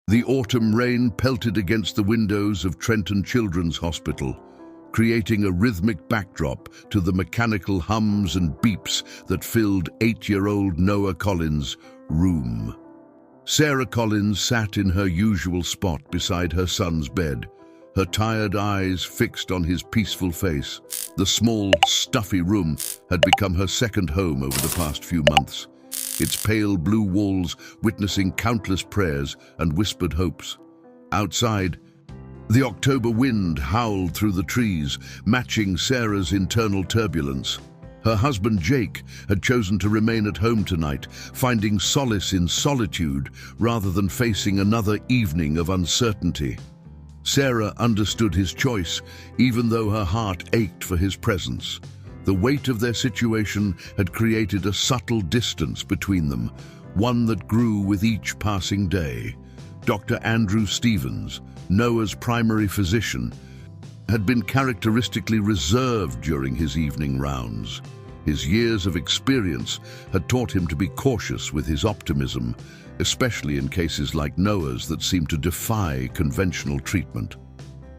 The autumn rain pelted against the windows of Trenton Children's Hospital, creating a rhythmic backdrop to the mechanical hums and beeps that filled 8-year-old Noah Collins' room. Sarah Collins sat in her usual spot beside her son's bed, her tired eyes fixed on his peaceful face. The small, stuffy room had become her second home over the past few months, its pale blue walls witnessing countless prayers and whispered hopes. Outside, the October wind howled through the trees, matching Sarah's internal turbulence. Her husband Jake had chosen to remain at home tonight, finding solace in solitude rather than facing another evening of uncertainty. Sarah understood his choice, even though her heart ached for his presence. The weight of their situation had created a subtle distance between them, one that grew with each passing day. Dr. Andrew Stevens, Noah's primary physician, had been characteristically reserved during his evening rounds. His years of experience had taught him to be cautious with his optimism, especially in cases like Noah's that seemed to defy conventional treatment.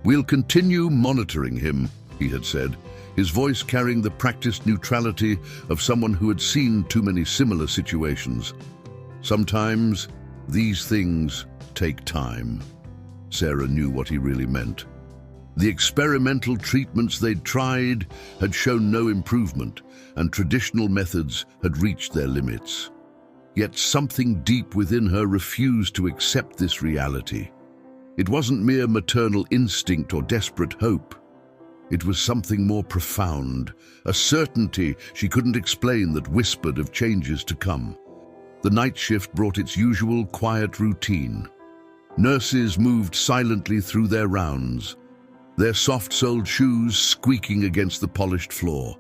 "We'll continue monitoring him," he had said, his voice carrying the practiced neutrality of someone who had seen too many similar situations. "Sometimes these things take time." Sarah knew what he really meant. The experimental treatments they'd tried had shown no improvement, and traditional methods had reached their limits. Yet something deep within her refused to accept this reality. It wasn't mere maternal instinct or desperate hope. It was something more profound, a certainty she couldn't explain that whispered of changes to come. The night shift brought its usual quiet routine. Nurses moved silently through their rounds, their soft-soled shoes squeaking against the polished floor.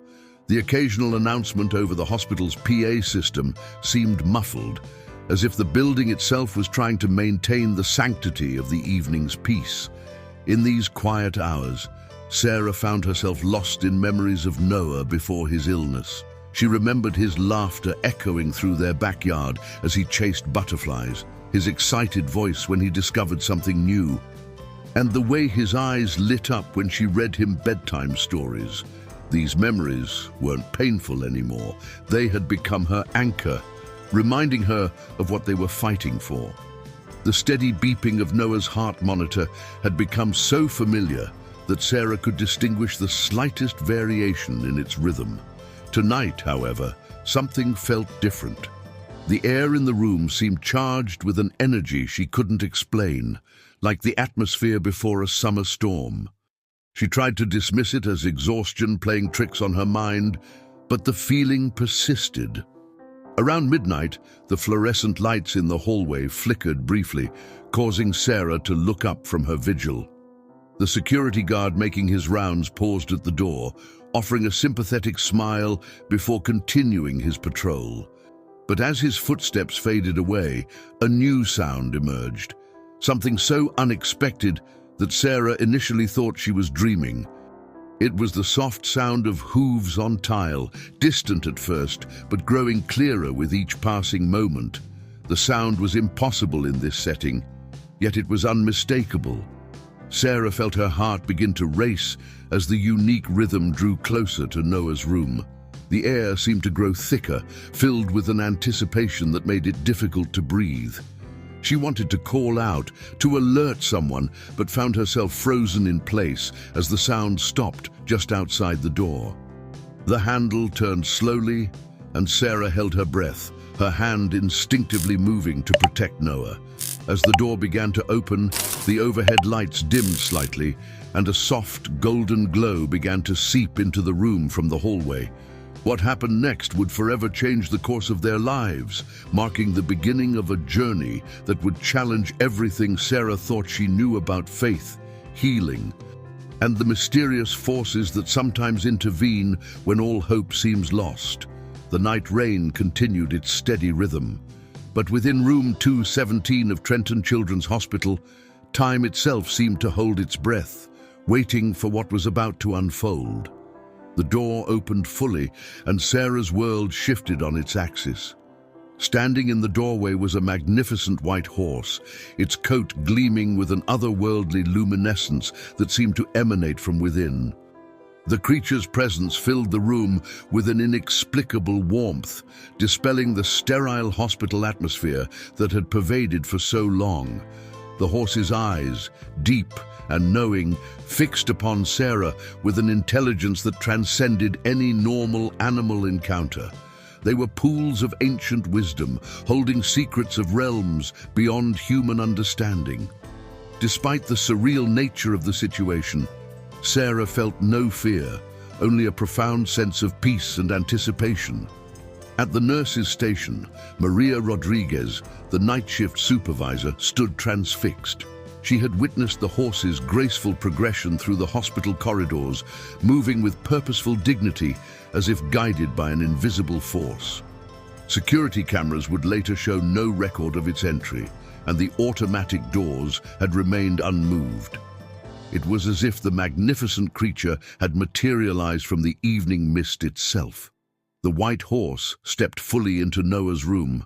The occasional announcement over the hospital's PA system seemed muffled, as if the building itself was trying to maintain the sanctity of the evening's peace. In these quiet hours, Sarah found herself lost in memories of Noah before his illness. She remembered his laughter echoing through their backyard as he chased butterflies, his excited voice when he discovered something new, and the way his eyes lit up when she read him bedtime stories. These memories weren't painful anymore. They had become her anchor, reminding her of what they were fighting for. The steady beeping of Noah's heart monitor had become so familiar that Sarah could distinguish the slightest variation in its rhythm. Tonight, however, something felt different. The air in the room seemed charged with an energy she couldn't explain, like the atmosphere before a summer storm. She tried to dismiss it as exhaustion playing tricks on her mind, but the feeling persisted. Around midnight, the fluorescent lights in the hallway flickered briefly, causing Sarah to look up from her vigil. The security guard making his rounds paused at the door, offering a sympathetic smile before continuing his patrol. But as his footsteps faded away, a new sound emerged, something so unexpected that Sarah initially thought she was dreaming. It was the soft sound of hooves on tile, distant at first, but growing clearer with each passing moment. The sound was impossible in this setting, yet it was unmistakable. Sarah felt her heart begin to race as the unique rhythm drew closer to Noah's room. The air seemed to grow thicker, filled with an anticipation that made it difficult to breathe. She wanted to call out, to alert someone, but found herself frozen in place as the sound stopped just outside the door. The handle turned slowly, and Sarah held her breath, her hand instinctively moving to protect Noah. As the door began to open, the overhead lights dimmed slightly, and a soft, golden glow began to seep into the room from the hallway. What happened next would forever change the course of their lives, marking the beginning of a journey that would challenge everything Sarah thought she knew about faith, healing, and the mysterious forces that sometimes intervene when all hope seems lost. The night rain continued its steady rhythm, but within room 217 of Trenton Children's Hospital, time itself seemed to hold its breath, waiting for what was about to unfold. The door opened fully, and Sarah's world shifted on its axis. Standing in the doorway was a magnificent white horse, its coat gleaming with an otherworldly luminescence that seemed to emanate from within. The creature's presence filled the room with an inexplicable warmth, dispelling the sterile hospital atmosphere that had pervaded for so long. The horse's eyes, deep and knowing, fixed upon Sarah with an intelligence that transcended any normal animal encounter. They were pools of ancient wisdom, holding secrets of realms beyond human understanding. Despite the surreal nature of the situation, Sarah felt no fear, only a profound sense of peace and anticipation. At the nurse's station, Maria Rodriguez, the night shift supervisor, stood transfixed. She had witnessed the horse's graceful progression through the hospital corridors, moving with purposeful dignity as if guided by an invisible force. Security cameras would later show no record of its entry, and the automatic doors had remained unmoved. It was as if the magnificent creature had materialized from the evening mist itself. The white horse stepped fully into Noah's room.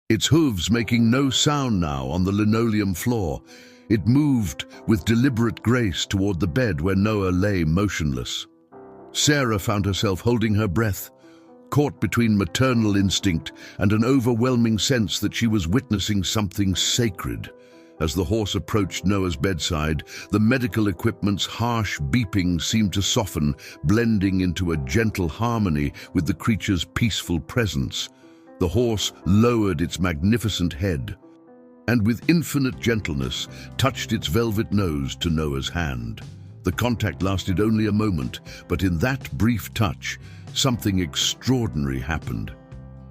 Its hooves making no sound now on the linoleum floor, it moved with deliberate grace toward the bed where Noah lay motionless. Sarah found herself holding her breath, caught between maternal instinct and an overwhelming sense that she was witnessing something sacred. As the horse approached Noah's bedside, the medical equipment's harsh beeping seemed to soften, blending into a gentle harmony with the creature's peaceful presence. The horse lowered its magnificent head, and with infinite gentleness touched its velvet nose to Noah's hand. The contact lasted only a moment, but in that brief touch, something extraordinary happened.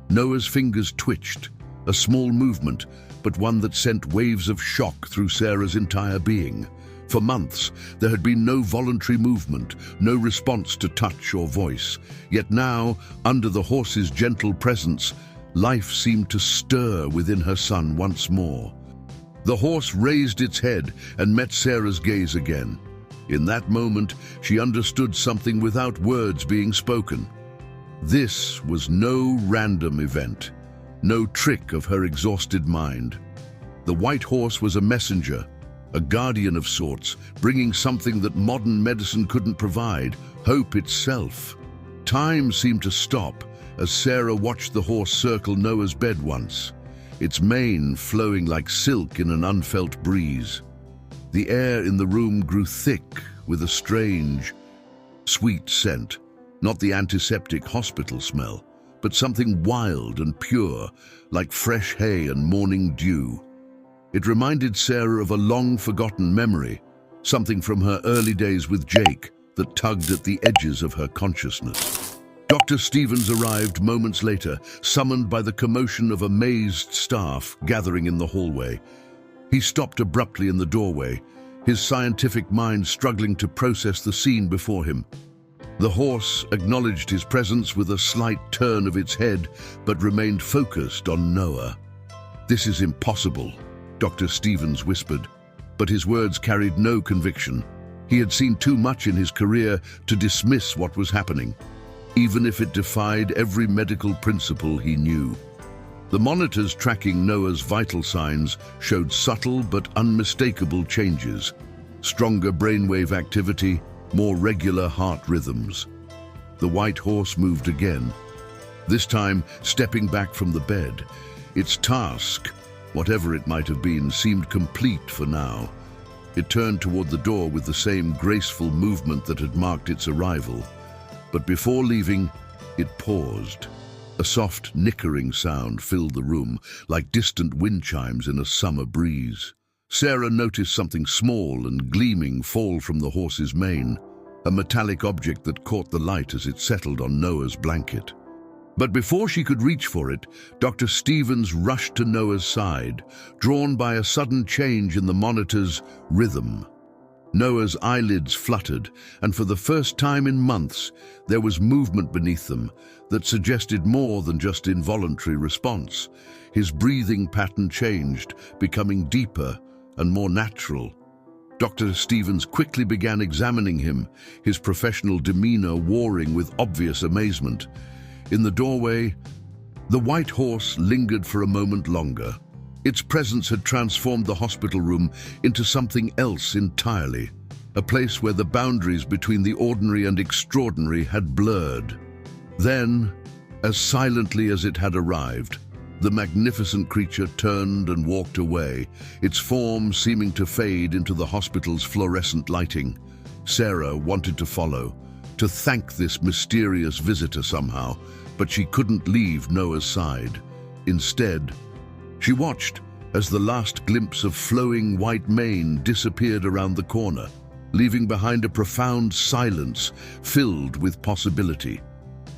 Noah's fingers twitched, a small movement, but one that sent waves of shock through Sarah's entire being. For months, there had been no voluntary movement, no response to touch or voice. Yet now, under the horse's gentle presence, life seemed to stir within her son once more. The horse raised its head and met Sarah's gaze again. In that moment, she understood something without words being spoken. This was no random event, no trick of her exhausted mind. The white horse was a messenger, a guardian of sorts, bringing something that modern medicine couldn't provide, hope itself. Time seemed to stop as Sarah watched the horse circle Noah's bed once, its mane flowing like silk in an unfelt breeze. The air in the room grew thick with a strange, sweet scent, not the antiseptic hospital smell, but something wild and pure, like fresh hay and morning dew. It reminded Sarah of a long-forgotten memory, something from her early days with Jake that tugged at the edges of her consciousness. Dr. Stevens arrived moments later, summoned by the commotion of amazed staff gathering in the hallway. He stopped abruptly in the doorway, his scientific mind struggling to process the scene before him. The horse acknowledged his presence with a slight turn of its head, but remained focused on Noah. "This is impossible," Dr. Stevens whispered, but his words carried no conviction. He had seen too much in his career to dismiss what was happening, even if it defied every medical principle he knew. The monitors tracking Noah's vital signs showed subtle but unmistakable changes: stronger brainwave activity, more regular heart rhythms. The white horse moved again, this time stepping back from the bed. Its task, whatever it might have been, seemed complete for now. It turned toward the door with the same graceful movement that had marked its arrival. But before leaving, it paused. A soft, nickering sound filled the room, like distant wind chimes in a summer breeze. Sarah noticed something small and gleaming fall from the horse's mane, a metallic object that caught the light as it settled on Noah's blanket. But before she could reach for it, Dr. Stevens rushed to Noah's side, drawn by a sudden change in the monitor's rhythm. Noah's eyelids fluttered, and for the first time in months, there was movement beneath them that suggested more than just involuntary response. His breathing pattern changed, becoming deeper and more natural. Dr. Stevens quickly began examining him, his professional demeanor warring with obvious amazement. In the doorway, The white horse lingered for a moment longer. Its presence had transformed the hospital room into something else entirely, a place where the boundaries between the ordinary and extraordinary had blurred. Then, as silently as it had arrived, the magnificent creature turned and walked away, its form seeming to fade into the hospital's fluorescent lighting. Sarah wanted to follow, to thank this mysterious visitor somehow, but she couldn't leave Noah's side. Instead, she watched as the last glimpse of flowing white mane disappeared around the corner, leaving behind a profound silence filled with possibility.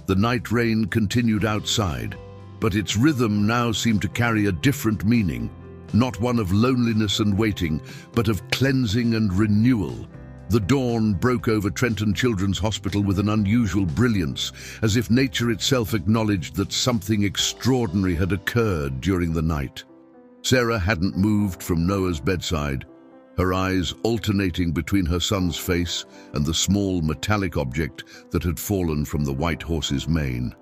The night rain continued outside, but its rhythm now seemed to carry a different meaning, not one of loneliness and waiting, but of cleansing and renewal. The dawn broke over Trenton Children's Hospital with an unusual brilliance, as if nature itself acknowledged that something extraordinary had occurred during the night. Sarah hadn't moved from Noah's bedside, her eyes alternating between her son's face and the small metallic object that had fallen from the white horse's mane,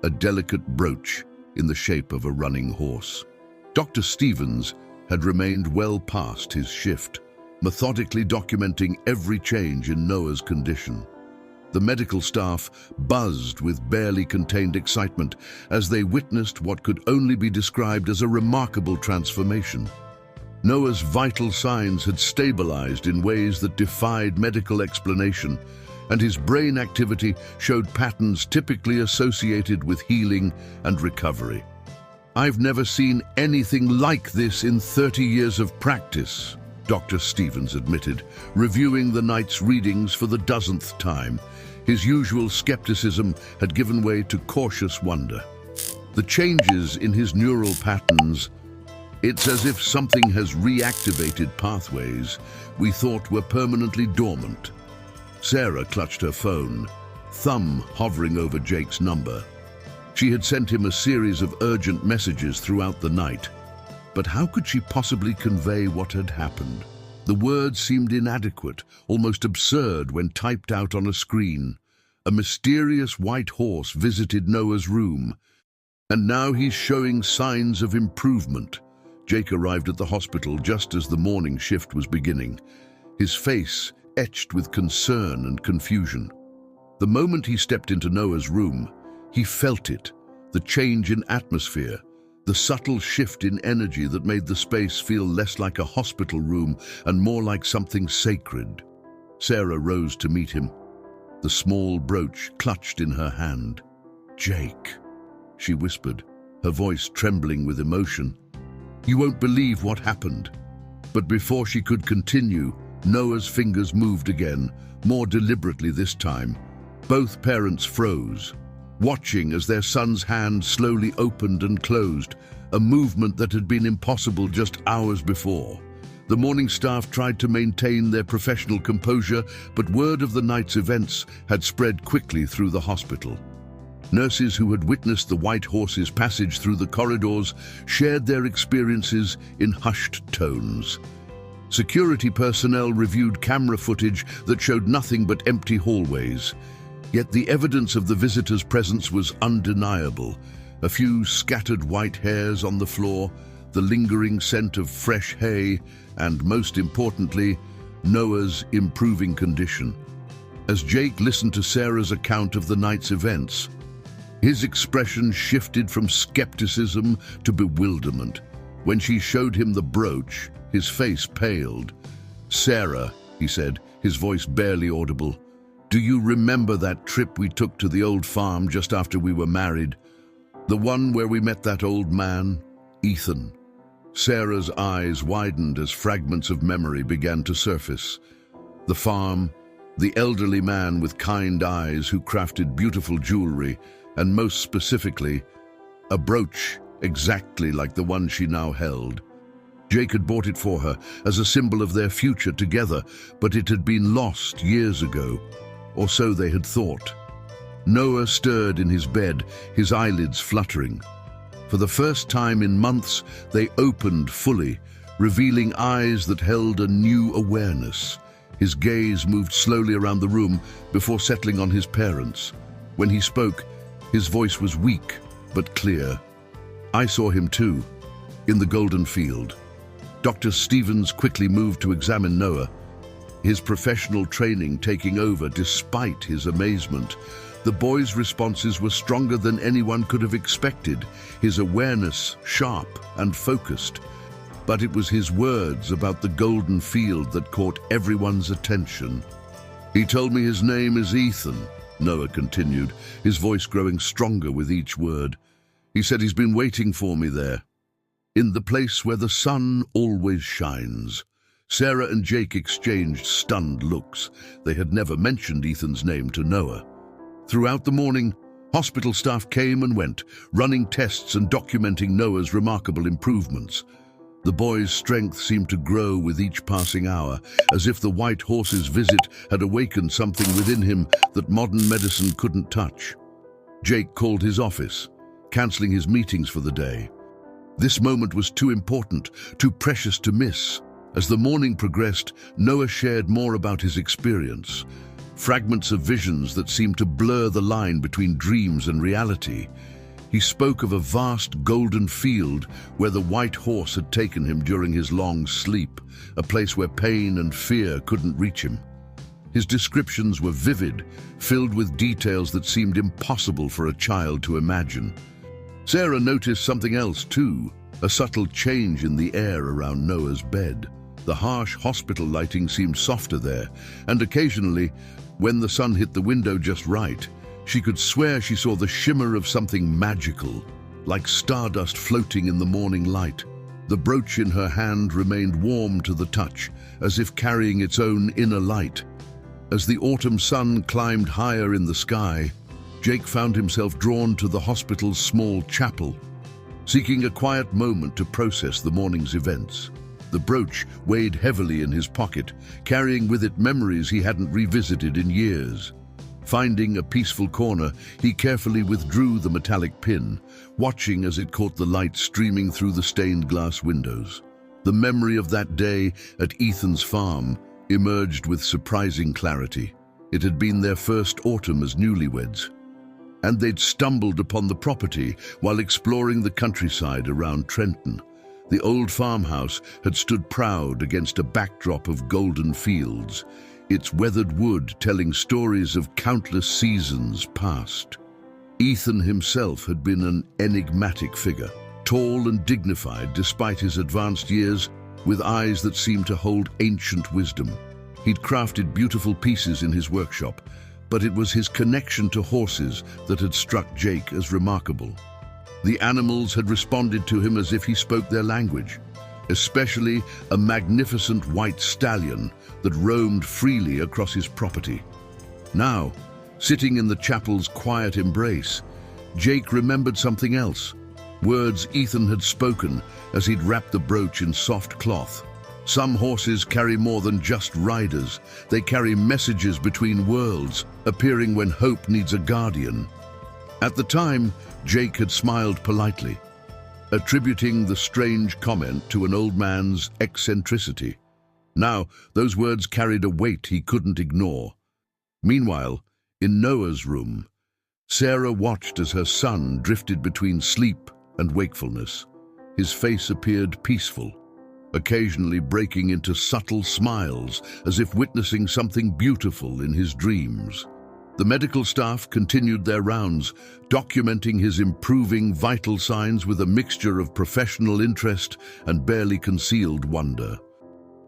a delicate brooch in the shape of a running horse. Dr. Stevens had remained well past his shift, methodically documenting every change in Noah's condition. The medical staff buzzed with barely contained excitement as they witnessed what could only be described as a remarkable transformation. Noah's vital signs had stabilized in ways that defied medical explanation, and his brain activity showed patterns typically associated with healing and recovery. "I've never seen anything like this in 30 years of practice," Dr. Stevens admitted, reviewing the night's readings for the dozenth time. His usual skepticism had given way to cautious wonder. The changes in his neural patterns, it's as if something has reactivated pathways we thought were permanently dormant. Sarah clutched her phone, thumb hovering over Jake's number. She had sent him a series of urgent messages throughout the night, but how could she possibly convey what had happened? The words seemed inadequate, almost absurd when typed out on a screen. A mysterious white horse visited Noah's room, and now he's showing signs of improvement. Jake arrived at the hospital just as the morning shift was beginning, his face etched with concern and confusion. The moment he stepped into Noah's room, he felt it, the change in atmosphere, the subtle shift in energy that made the space feel less like a hospital room and more like something sacred. Sarah rose to meet him, the small brooch clutched in her hand. "Jake," she whispered, her voice trembling with emotion. "You won't believe what happened." But before she could continue, Noah's fingers moved again, more deliberately this time. Both parents froze, watching as their son's hand slowly opened and closed, a movement that had been impossible just hours before. The morning staff tried to maintain their professional composure, but word of the night's events had spread quickly through the hospital. Nurses who had witnessed the white horse's passage through the corridors shared their experiences in hushed tones. Security personnel reviewed camera footage that showed nothing but empty hallways. Yet the evidence of the visitor's presence was undeniable. A few scattered white hairs on the floor, the lingering scent of fresh hay, and most importantly, Noah's improving condition. As Jake listened to Sarah's account of the night's events, his expression shifted from skepticism to bewilderment. When she showed him the brooch, his face paled. "Sarah," he said, his voice barely audible, "do you remember that trip we took to the old farm just after we were married? The one where we met that old man, Ethan?" Sarah's eyes widened as fragments of memory began to surface. The farm, the elderly man with kind eyes who crafted beautiful jewelry, and most specifically, a brooch exactly like the one she now held. Jake had bought it for her as a symbol of their future together, but it had been lost years ago, or so they had thought. Noah stirred in his bed, his eyelids fluttering. For the first time in months, they opened fully, revealing eyes that held a new awareness. His gaze moved slowly around the room before settling on his parents. When he spoke, his voice was weak but clear. I saw him too, in the Golden Field. Dr. Stevens quickly moved to examine Noah, his professional training taking over despite his amazement. The boy's responses were stronger than anyone could have expected, his awareness sharp and focused. But it was his words about the Golden Field that caught everyone's attention. "He told me his name is Ethan," Noah continued, his voice growing stronger with each word. "He said he's been waiting for me there, in the place where the sun always shines." Sarah and Jake exchanged stunned looks. They had never mentioned Ethan's name to Noah. Throughout the morning, hospital staff came and went, running tests and documenting Noah's remarkable improvements. The boy's strength seemed to grow with each passing hour, as if the white horse's visit had awakened something within him that modern medicine couldn't touch. Jake called his office, cancelling his meetings for the day. This moment was too important, too precious to miss. As the morning progressed, Noah shared more about his experience, fragments of visions that seemed to blur the line between dreams and reality. He spoke of a vast golden field where the white horse had taken him during his long sleep, a place where pain and fear couldn't reach him. His descriptions were vivid, filled with details that seemed impossible for a child to imagine. Sarah noticed something else too, a subtle change in the air around Noah's bed. The harsh hospital lighting seemed softer there, and occasionally, when the sun hit the window just right, she could swear she saw the shimmer of something magical, like stardust floating in the morning light. The brooch in her hand remained warm to the touch, as if carrying its own inner light. As the autumn sun climbed higher in the sky, Jake found himself drawn to the hospital's small chapel, seeking a quiet moment to process the morning's events. The brooch weighed heavily in his pocket, carrying with it memories he hadn't revisited in years. Finding a peaceful corner, he carefully withdrew the metallic pin, watching as it caught the light streaming through the stained glass windows. The memory of that day at Ethan's farm emerged with surprising clarity. It had been their first autumn as newlyweds, and they'd stumbled upon the property while exploring the countryside around Trenton. The old farmhouse had stood proud against a backdrop of golden fields, its weathered wood telling stories of countless seasons past. Ethan himself had been an enigmatic figure, tall and dignified despite his advanced years, with eyes that seemed to hold ancient wisdom. He'd crafted beautiful pieces in his workshop, but it was his connection to horses that had struck Jake as remarkable. The animals had responded to him as if he spoke their language, especially a magnificent white stallion that roamed freely across his property. Now, sitting in the chapel's quiet embrace, Jake remembered something else, words Ethan had spoken as he'd wrapped the brooch in soft cloth. Some horses carry more than just riders. They carry messages between worlds, appearing when hope needs a guardian. At the time, Jake had smiled politely, attributing the strange comment to an old man's eccentricity. Now, those words carried a weight he couldn't ignore. Meanwhile, in Noah's room, Sarah watched as her son drifted between sleep and wakefulness. His face appeared peaceful, occasionally breaking into subtle smiles as if witnessing something beautiful in his dreams. The medical staff continued their rounds, documenting his improving vital signs with a mixture of professional interest and barely concealed wonder.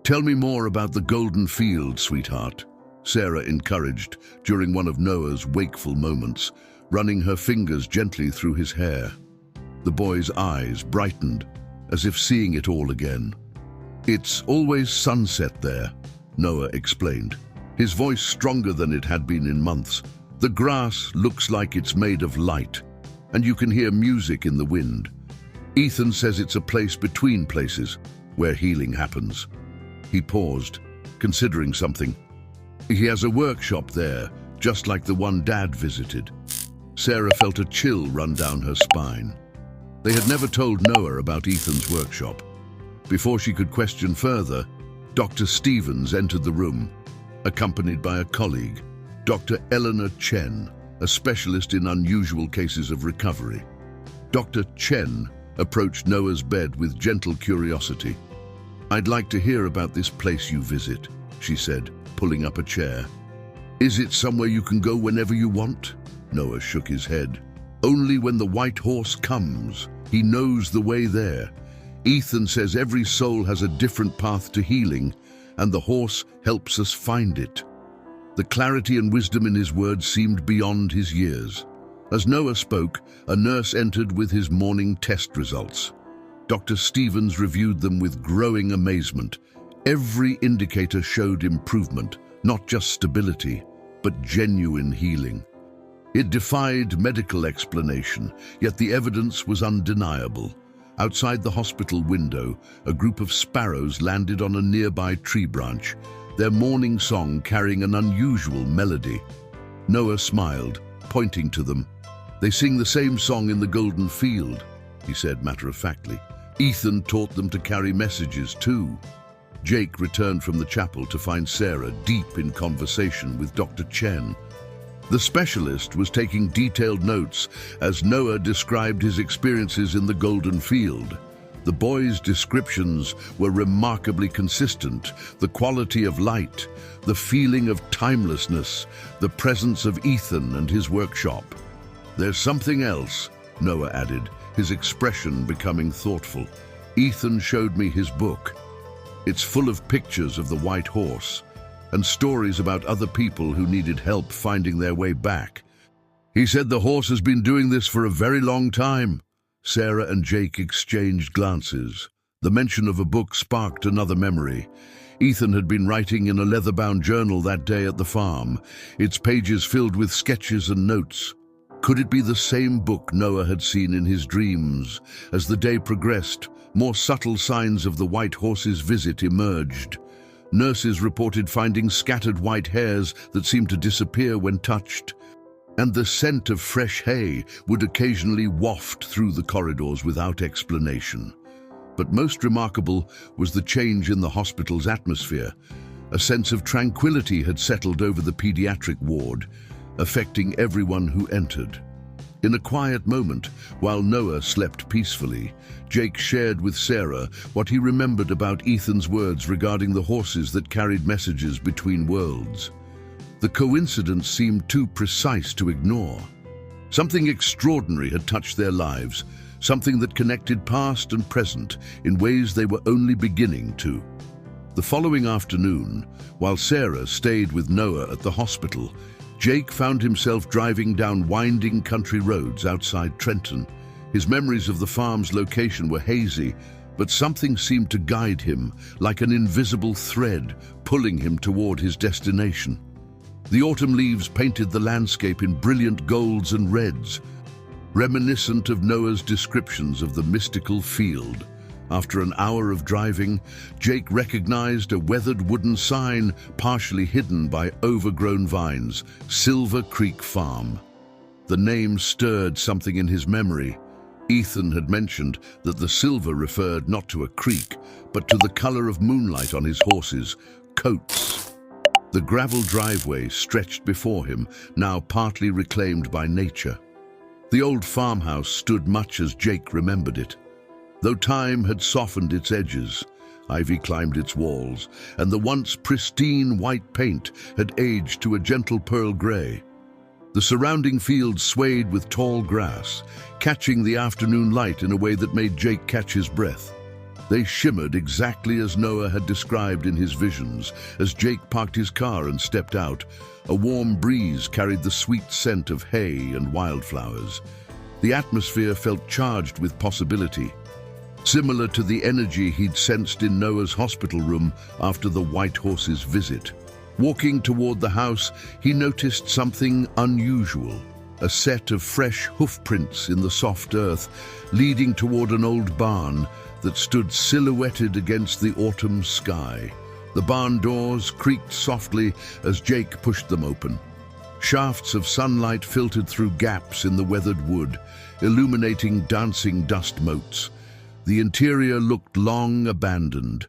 "Tell me more about the Golden Field, sweetheart," Sarah encouraged during one of Noah's wakeful moments, running her fingers gently through his hair. The boy's eyes brightened, as if seeing it all again. "It's always sunset there," Noah explained, his voice stronger than it had been in months. "The grass looks like it's made of light, and you can hear music in the wind. Ethan says it's a place between places, where healing happens." He paused, considering something. "He has a workshop there, just like the one Dad visited." Sarah felt a chill run down her spine. They had never told Noah about Ethan's workshop. Before she could question further, Dr. Stevens entered the room, accompanied by a colleague, Dr. Eleanor Chen, a specialist in unusual cases of recovery. Dr. Chen approached Noah's bed with gentle curiosity. "I'd like to hear about this place you visit," she said, pulling up a chair. "Is it somewhere you can go whenever you want?" Noah shook his head. "Only when the white horse comes. He knows the way there. Ethan says every soul has a different path to healing, and the horse helps us find it." The clarity and wisdom in his words seemed beyond his years. As Noah spoke, a nurse entered with his morning test results. Dr. Stevens reviewed them with growing amazement. Every indicator showed improvement, not just stability, but genuine healing. It defied medical explanation, yet the evidence was undeniable. Outside the hospital window, a group of sparrows landed on a nearby tree branch, their morning song carrying an unusual melody. Noah smiled, pointing to them. "They sing the same song in the Golden Field," he said matter-of-factly. "Ethan taught them to carry messages too." Jake returned from the chapel to find Sarah deep in conversation with Dr. Chen. The specialist was taking detailed notes as Noah described his experiences in the Golden Field. The boy's descriptions were remarkably consistent: the quality of light, the feeling of timelessness, the presence of Ethan and his workshop. "There's something else," Noah added, his expression becoming thoughtful. "Ethan showed me his book. It's full of pictures of the white horse and stories about other people who needed help finding their way back. He said the horse has been doing this for a very long time." Sarah and Jake exchanged glances. The mention of a book sparked another memory. Ethan had been writing in a leather-bound journal that day at the farm, its pages filled with sketches and notes. Could it be the same book Noah had seen in his dreams? As the day progressed, more subtle signs of the white horse's visit emerged. Nurses reported finding scattered white hairs that seemed to disappear when touched, and the scent of fresh hay would occasionally waft through the corridors without explanation. But most remarkable was the change in the hospital's atmosphere. A sense of tranquility had settled over the pediatric ward, affecting everyone who entered. In a quiet moment, while Noah slept peacefully, Jake shared with Sarah what he remembered about Ethan's words regarding the horses that carried messages between worlds. The coincidence seemed too precise to ignore. Something extraordinary had touched their lives, something that connected past and present in ways they were only beginning to. The following afternoon, while Sarah stayed with Noah at the hospital, Jake found himself driving down winding country roads outside Trenton. His memories of the farm's location were hazy, but something seemed to guide him, like an invisible thread pulling him toward his destination. The autumn leaves painted the landscape in brilliant golds and reds, reminiscent of Noah's descriptions of the mystical field. After an hour of driving, Jake recognized a weathered wooden sign partially hidden by overgrown vines: Silver Creek Farm. The name stirred something in his memory. Ethan had mentioned that the silver referred not to a creek, but to the color of moonlight on his horses' coats. The gravel driveway stretched before him, now partly reclaimed by nature. The old farmhouse stood much as Jake remembered it. Though time had softened its edges, ivy climbed its walls, and the once pristine white paint had aged to a gentle pearl gray. The surrounding fields swayed with tall grass, catching the afternoon light in a way that made Jake catch his breath. They shimmered exactly as Noah had described in his visions. As Jake parked his car and stepped out, a warm breeze carried the sweet scent of hay and wildflowers. The atmosphere felt charged with possibility, similar to the energy he'd sensed in Noah's hospital room after the white horse's visit. Walking toward the house, he noticed something unusual: a set of fresh hoofprints in the soft earth, leading toward an old barn that stood silhouetted against the autumn sky. The barn doors creaked softly as Jake pushed them open. Shafts of sunlight filtered through gaps in the weathered wood, illuminating dancing dust motes. The interior looked long abandoned,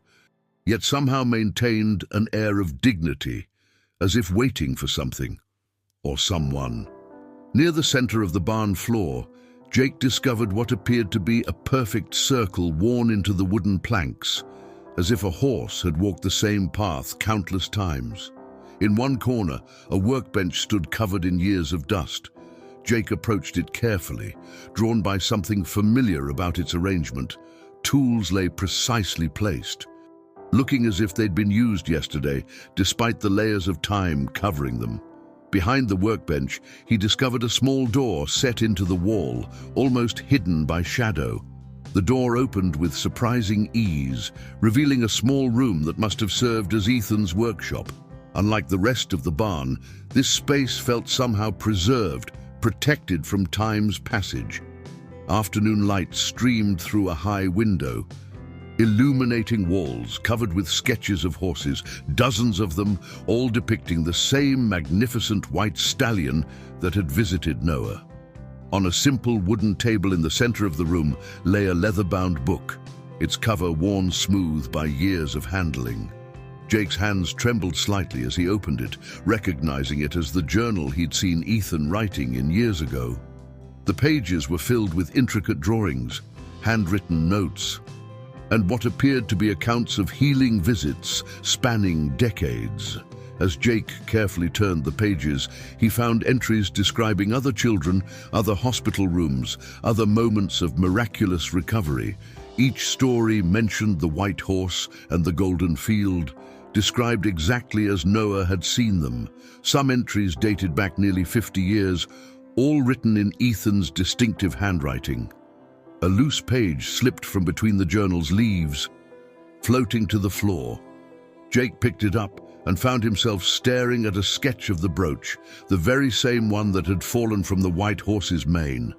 yet somehow maintained an air of dignity, as if waiting for something or someone. Near the center of the barn floor, Jake discovered what appeared to be a perfect circle worn into the wooden planks, as if a horse had walked the same path countless times. In one corner, a workbench stood covered in years of dust. Jake approached it carefully, drawn by something familiar about its arrangement. Tools lay precisely placed, looking as if they'd been used yesterday, despite the layers of time covering them. Behind the workbench, he discovered a small door set into the wall, almost hidden by shadow. The door opened with surprising ease, revealing a small room that must have served as Ethan's workshop. Unlike the rest of the barn, this space felt somehow preserved, protected from time's passage. Afternoon light streamed through a high window, illuminating walls covered with sketches of horses, dozens of them, all depicting the same magnificent white stallion that had visited Noah. On a simple wooden table in the center of the room lay a leather-bound book, its cover worn smooth by years of handling. Jake's hands trembled slightly as he opened it, recognizing it as the journal he'd seen Ethan writing in years ago. The pages were filled with intricate drawings, handwritten notes, and what appeared to be accounts of healing visits spanning decades. As Jake carefully turned the pages, he found entries describing other children, other hospital rooms, other moments of miraculous recovery. Each story mentioned the white horse and the golden field, described exactly as Noah had seen them. Some entries dated back nearly 50 years, all written in Ethan's distinctive handwriting. A loose page slipped from between the journal's leaves, floating to the floor. Jake picked it up and found himself staring at a sketch of the brooch, the very same one that had fallen from the white horse's mane.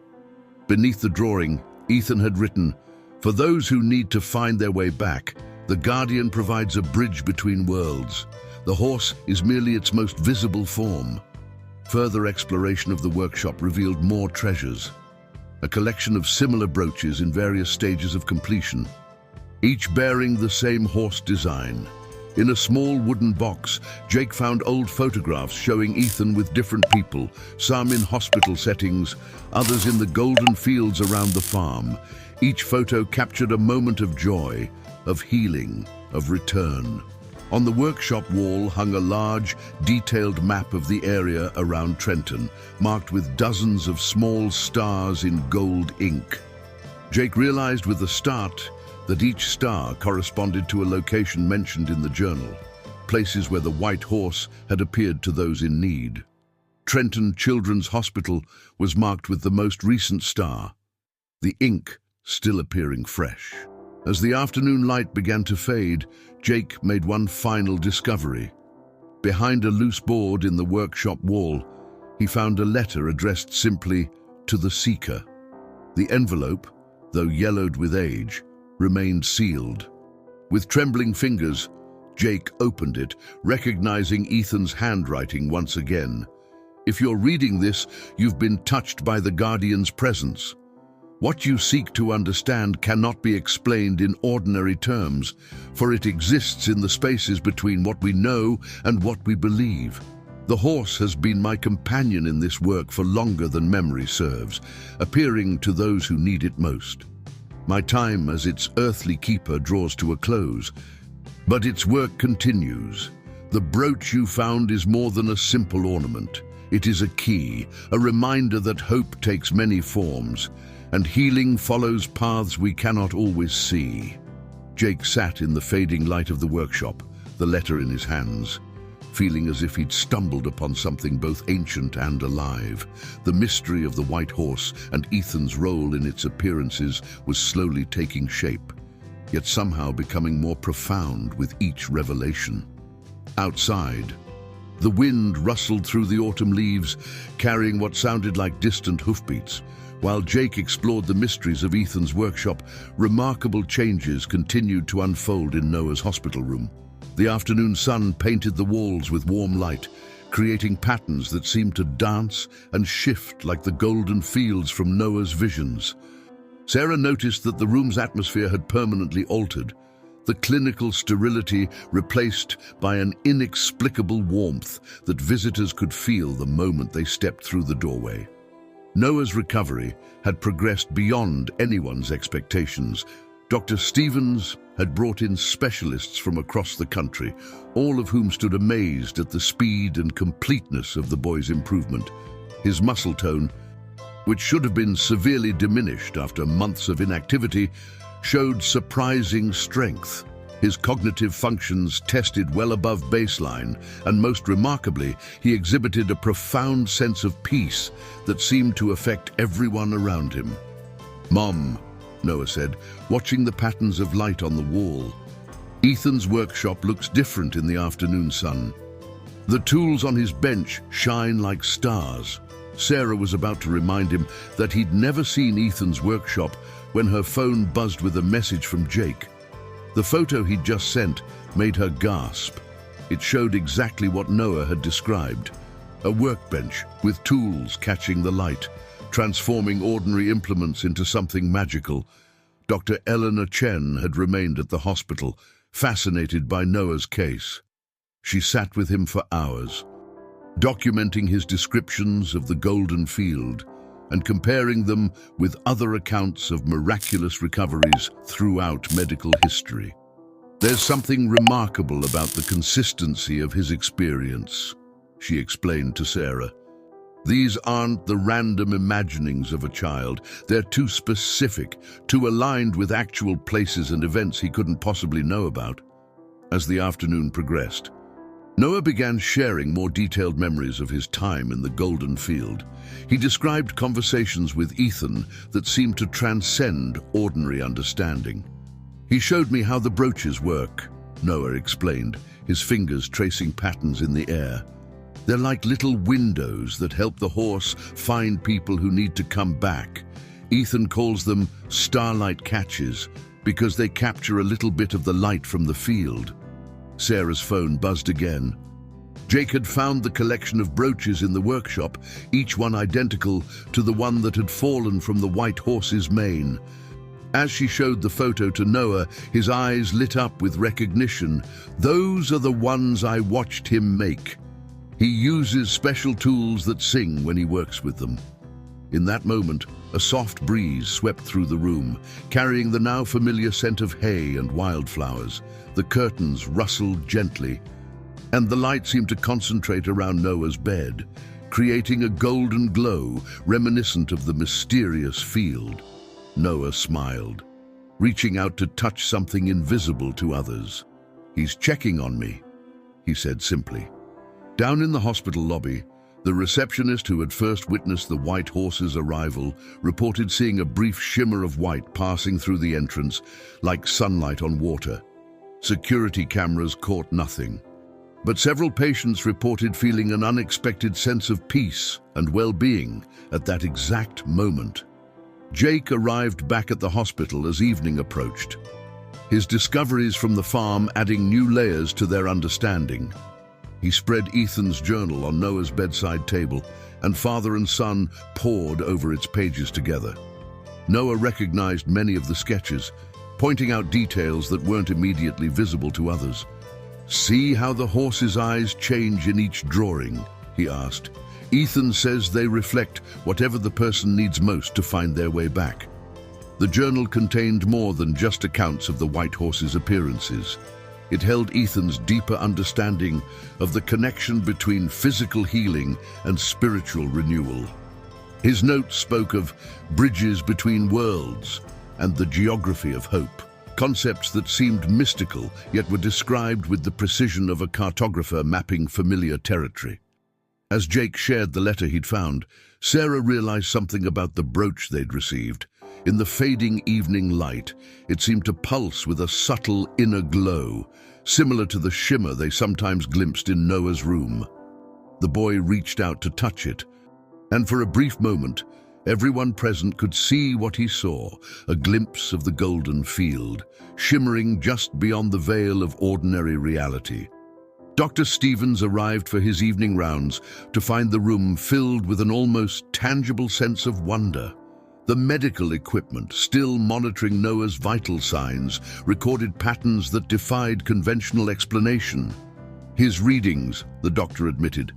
Beneath the drawing, Ethan had written, "For those who need to find their way back, the Guardian provides a bridge between worlds. The horse is merely its most visible form." Further exploration of the workshop revealed more treasures. A collection of similar brooches in various stages of completion, each bearing the same horse design. In a small wooden box, Jake found old photographs showing Ethan with different people, some in hospital settings, others in the golden fields around the farm. Each photo captured a moment of joy, of healing, of return. On the workshop wall hung a large, detailed map of the area around Trenton, marked with dozens of small stars in gold ink. Jake realized with a start that each star corresponded to a location mentioned in the journal, places where the white horse had appeared to those in need. Trenton Children's Hospital was marked with the most recent star, the ink still appearing fresh. As the afternoon light began to fade, Jake made one final discovery. Behind a loose board in the workshop wall, he found a letter addressed simply to the seeker. The envelope, though yellowed with age, remained sealed. With trembling fingers, Jake opened it, recognizing Ethan's handwriting once again. "If you're reading this, you've been touched by the Guardian's presence. What you seek to understand cannot be explained in ordinary terms, for it exists in the spaces between what we know and what we believe. The horse has been my companion in this work for longer than memory serves, appearing to those who need it most. My time as its earthly keeper draws to a close, but its work continues. The brooch you found is more than a simple ornament. It is a key, a reminder that hope takes many forms, and healing follows paths we cannot always see." Jake sat in the fading light of the workshop, the letter in his hands, feeling as if he'd stumbled upon something both ancient and alive. The mystery of the white horse and Ethan's role in its appearances was slowly taking shape, yet somehow becoming more profound with each revelation. Outside, the wind rustled through the autumn leaves, carrying what sounded like distant hoofbeats. While Jake explored the mysteries of Ethan's workshop, remarkable changes continued to unfold in Noah's hospital room. The afternoon sun painted the walls with warm light, creating patterns that seemed to dance and shift like the golden fields from Noah's visions. Sarah noticed that the room's atmosphere had permanently altered, the clinical sterility replaced by an inexplicable warmth that visitors could feel the moment they stepped through the doorway. Noah's recovery had progressed beyond anyone's expectations. Dr. Stevens had brought in specialists from across the country, all of whom stood amazed at the speed and completeness of the boy's improvement. His muscle tone, which should have been severely diminished after months of inactivity, showed surprising strength. His cognitive functions tested well above baseline, and most remarkably, he exhibited a profound sense of peace that seemed to affect everyone around him. "Mom," Noah said, watching the patterns of light on the wall. "Ethan's workshop looks different in the afternoon sun. The tools on his bench shine like stars." Sarah was about to remind him that he'd never seen Ethan's workshop when her phone buzzed with a message from Jake. The photo he'd just sent made her gasp. It showed exactly what Noah had described: a workbench with tools catching the light, transforming ordinary implements into something magical. Dr. Eleanor Chen had remained at the hospital, fascinated by Noah's case. She sat with him for hours, documenting his descriptions of the golden field and comparing them with other accounts of miraculous recoveries throughout medical history. "There's something remarkable about the consistency of his experience," she explained to Sarah. "These aren't the random imaginings of a child. They're too specific, too aligned with actual places and events he couldn't possibly know about." As the afternoon progressed, Noah began sharing more detailed memories of his time in the Golden Field. He described conversations with Ethan that seemed to transcend ordinary understanding. "He showed me how the brooches work," Noah explained, his fingers tracing patterns in the air. "They're like little windows that help the horse find people who need to come back. Ethan calls them starlight catches because they capture a little bit of the light from the field." Sarah's phone buzzed again. Jake had found the collection of brooches in the workshop, each one identical to the one that had fallen from the white horse's mane. As she showed the photo to Noah, his eyes lit up with recognition. "Those are the ones I watched him make. He uses special tools that sing when he works with them." In that moment, a soft breeze swept through the room, carrying the now familiar scent of hay and wildflowers. The curtains rustled gently, and the light seemed to concentrate around Noah's bed, creating a golden glow reminiscent of the mysterious field. Noah smiled, reaching out to touch something invisible to others. "He's checking on me," he said simply. Down in the hospital lobby, the receptionist who had first witnessed the white horse's arrival reported seeing a brief shimmer of white passing through the entrance, like sunlight on water. Security cameras caught nothing, but several patients reported feeling an unexpected sense of peace and well-being at that exact moment. Jake arrived back at the hospital as evening approached, his discoveries from the farm adding new layers to their understanding. He spread Ethan's journal on Noah's bedside table, and father and son pored over its pages together. Noah recognized many of the sketches, pointing out details that weren't immediately visible to others. "See how the horse's eyes change in each drawing?" he asked. "Ethan says they reflect whatever the person needs most to find their way back." The journal contained more than just accounts of the white horse's appearances. It held Ethan's deeper understanding of the connection between physical healing and spiritual renewal. His notes spoke of bridges between worlds and the geography of hope, concepts that seemed mystical yet were described with the precision of a cartographer mapping familiar territory. As Jake shared the letter he'd found, Sarah realized something about the brooch they'd received. In the fading evening light, it seemed to pulse with a subtle inner glow, similar to the shimmer they sometimes glimpsed in Noah's room. The boy reached out to touch it, and for a brief moment, everyone present could see what he saw, a glimpse of the golden field, shimmering just beyond the veil of ordinary reality. Dr. Stevens arrived for his evening rounds to find the room filled with an almost tangible sense of wonder. The medical equipment, still monitoring Noah's vital signs, recorded patterns that defied conventional explanation. His readings, the doctor admitted,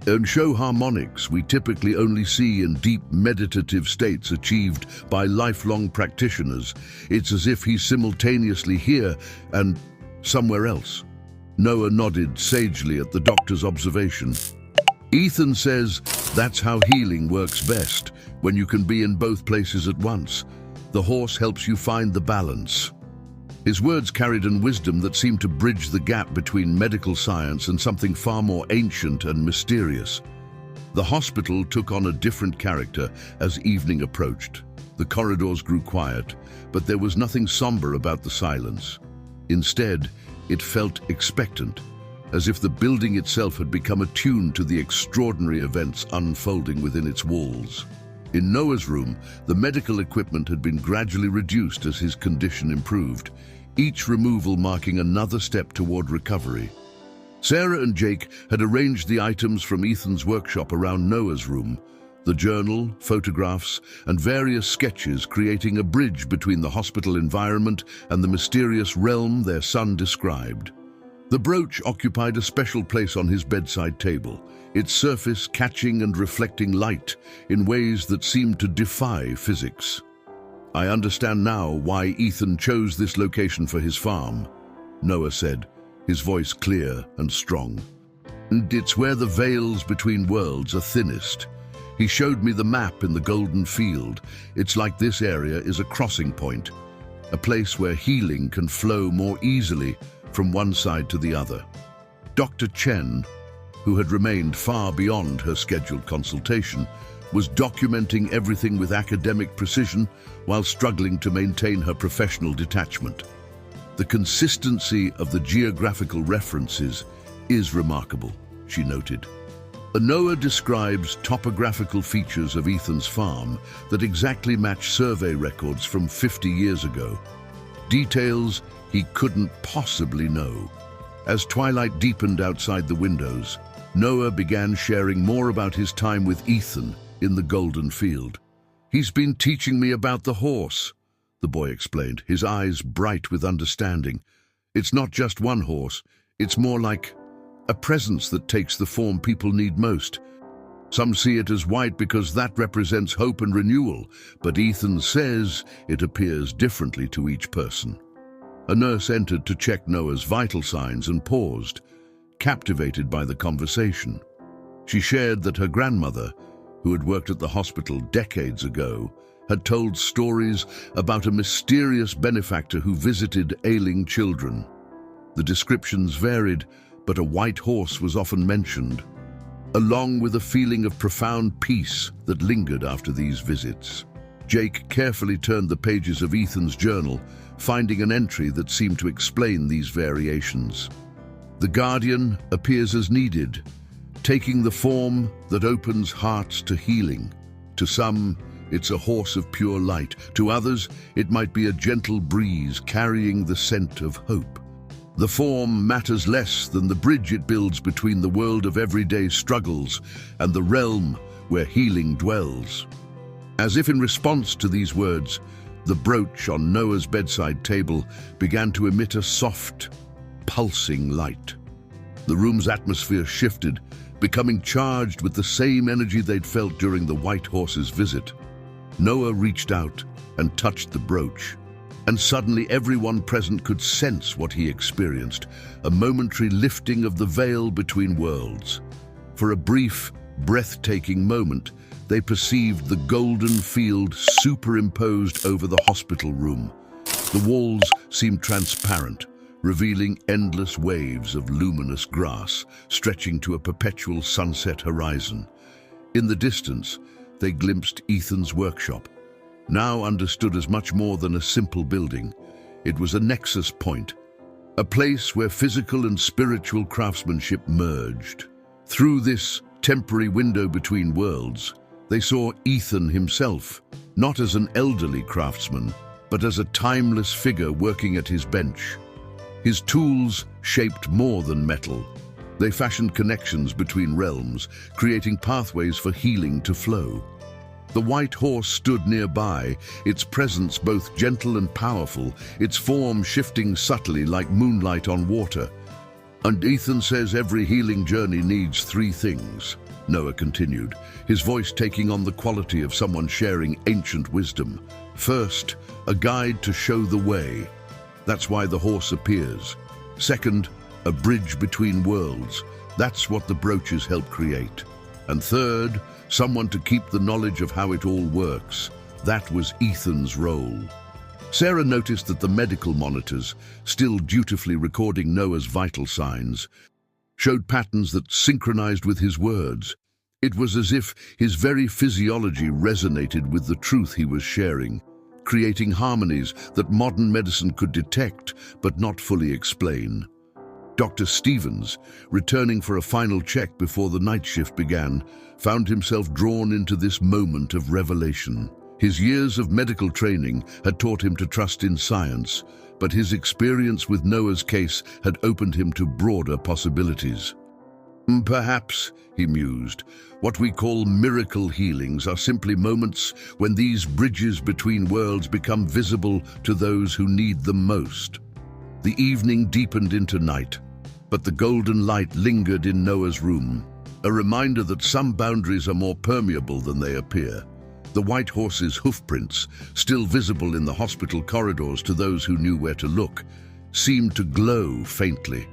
And show harmonics we typically only see in deep meditative states achieved by lifelong practitioners. It's as if he's simultaneously here and somewhere else. Noah nodded sagely at the doctor's observation. Ethan says that's how healing works best, when you can be in both places at once. The horse helps you find the balance. His words carried an wisdom that seemed to bridge the gap between medical science and something far more ancient and mysterious. The hospital took on a different character as evening approached. The corridors grew quiet, but there was nothing somber about the silence. Instead, it felt expectant, as if the building itself had become attuned to the extraordinary events unfolding within its walls. In Noah's room, the medical equipment had been gradually reduced as his condition improved, each removal marking another step toward recovery. Sarah and Jake had arranged the items from Ethan's workshop around Noah's room, the journal, photographs, and various sketches creating a bridge between the hospital environment and the mysterious realm their son described. The brooch occupied a special place on his bedside table, its surface catching and reflecting light in ways that seemed to defy physics. "I understand now why Ethan chose this location for his farm," Noah said, his voice clear and strong. "And it's where the veils between worlds are thinnest. He showed me the map in the Golden Field. It's like this area is a crossing point, a place where healing can flow more easily from one side to the other." Dr. Chen, who had remained far beyond her scheduled consultation, was documenting everything with academic precision while struggling to maintain her professional detachment. "The consistency of the geographical references is remarkable," she noted. Noah describes topographical features of Ethan's farm that exactly match survey records from 50 years ago. Details he couldn't possibly know. As twilight deepened outside the windows, Noah began sharing more about his time with Ethan in the Golden Field. "He's been teaching me about the horse," the boy explained, his eyes bright with understanding. "It's not just one horse, it's more like a presence that takes the form people need most. Some see it as white because that represents hope and renewal, but Ethan says it appears differently to each person." A nurse entered to check Noah's vital signs and paused, captivated by the conversation. She shared that her grandmother, who had worked at the hospital decades ago, had told stories about a mysterious benefactor who visited ailing children. The descriptions varied, but a white horse was often mentioned, along with a feeling of profound peace that lingered after these visits. Jake carefully turned the pages of Ethan's journal, finding an entry that seemed to explain these variations. "The guardian appears as needed, taking the form that opens hearts to healing. To some, it's a horse of pure light. To others, it might be a gentle breeze carrying the scent of hope. The form matters less than the bridge it builds between the world of everyday struggles and the realm where healing dwells." As if in response to these words, the brooch on Noah's bedside table began to emit a soft, pulsing light. The room's atmosphere shifted, becoming charged with the same energy they'd felt during the white horse's visit. Noah reached out and touched the brooch, and suddenly everyone present could sense what he experienced, a momentary lifting of the veil between worlds. For a brief, breathtaking moment, they perceived the Golden Field superimposed over the hospital room. The walls seemed transparent, revealing endless waves of luminous grass stretching to a perpetual sunset horizon. In the distance, they glimpsed Ethan's workshop, now understood as much more than a simple building. It was a nexus point, a place where physical and spiritual craftsmanship merged. Through this temporary window between worlds, they saw Ethan himself, not as an elderly craftsman, but as a timeless figure working at his bench. His tools shaped more than metal. They fashioned connections between realms, creating pathways for healing to flow. The white horse stood nearby, its presence both gentle and powerful, its form shifting subtly like moonlight on water. And Ethan says every healing journey needs three things, Noah continued, his voice taking on the quality of someone sharing ancient wisdom. First, a guide to show the way. That's why the horse appears. Second, a bridge between worlds. That's what the brooches help create. And third, someone to keep the knowledge of how it all works. That was Ethan's role. Sarah noticed that the medical monitors, still dutifully recording Noah's vital signs, showed patterns that synchronized with his words. It was as if his very physiology resonated with the truth he was sharing, creating harmonies that modern medicine could detect but not fully explain. Dr. Stevens, returning for a final check before the night shift began, found himself drawn into this moment of revelation. His years of medical training had taught him to trust in science, but his experience with Noah's case had opened him to broader possibilities. Perhaps, he mused, what we call miracle healings are simply moments when these bridges between worlds become visible to those who need them most. The evening deepened into night, but the golden light lingered in Noah's room, a reminder that some boundaries are more permeable than they appear. The white horse's hoofprints, still visible in the hospital corridors to those who knew where to look, seemed to glow faintly,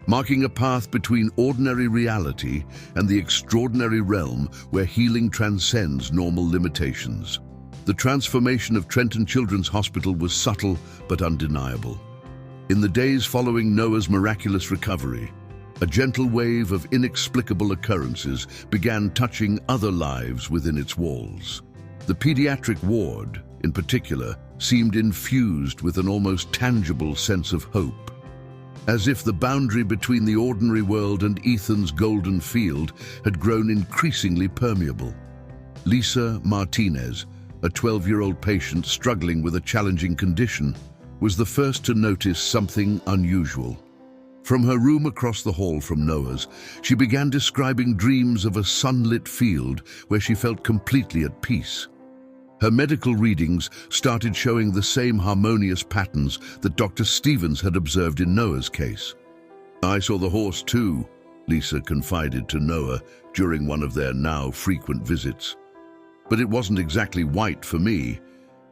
marking a path between ordinary reality and the extraordinary realm where healing transcends normal limitations. The transformation of Trenton Children's Hospital was subtle but undeniable. In the days following Noah's miraculous recovery, a gentle wave of inexplicable occurrences began touching other lives within its walls. The pediatric ward, in particular, seemed infused with an almost tangible sense of hope. As if the boundary between the ordinary world and Ethan's golden field had grown increasingly permeable. Lisa Martinez, a 12-year-old patient struggling with a challenging condition, was the first to notice something unusual. From her room across the hall from Noah's, she began describing dreams of a sunlit field where she felt completely at peace. Her medical readings started showing the same harmonious patterns that Dr. Stevens had observed in Noah's case. "I saw the horse too," Lisa confided to Noah during one of their now frequent visits. "But it wasn't exactly white for me.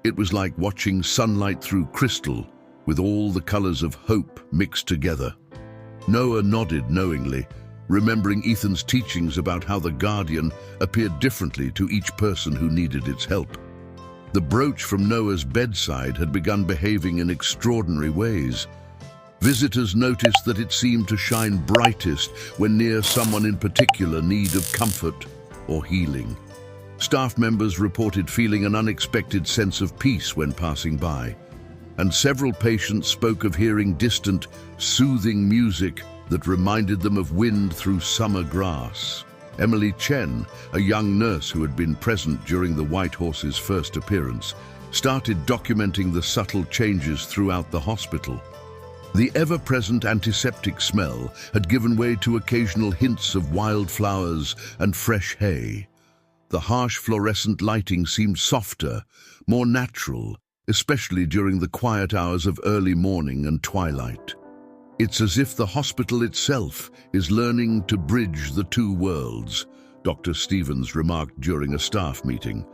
It was like watching sunlight through crystal, with all the colors of hope mixed together." Noah nodded knowingly, remembering Ethan's teachings about how the Guardian appeared differently to each person who needed its help. The brooch from Noah's bedside had begun behaving in extraordinary ways. Visitors noticed that it seemed to shine brightest when near someone in particular need of comfort or healing. Staff members reported feeling an unexpected sense of peace when passing by, and several patients spoke of hearing distant, soothing music that reminded them of wind through summer grass. Emily Chen, a young nurse who had been present during the White Horse's first appearance, started documenting the subtle changes throughout the hospital. The ever-present antiseptic smell had given way to occasional hints of wildflowers and fresh hay. The harsh fluorescent lighting seemed softer, more natural, especially during the quiet hours of early morning and twilight. "It's as if the hospital itself is learning to bridge the two worlds," Dr. Stevens remarked during a staff meeting.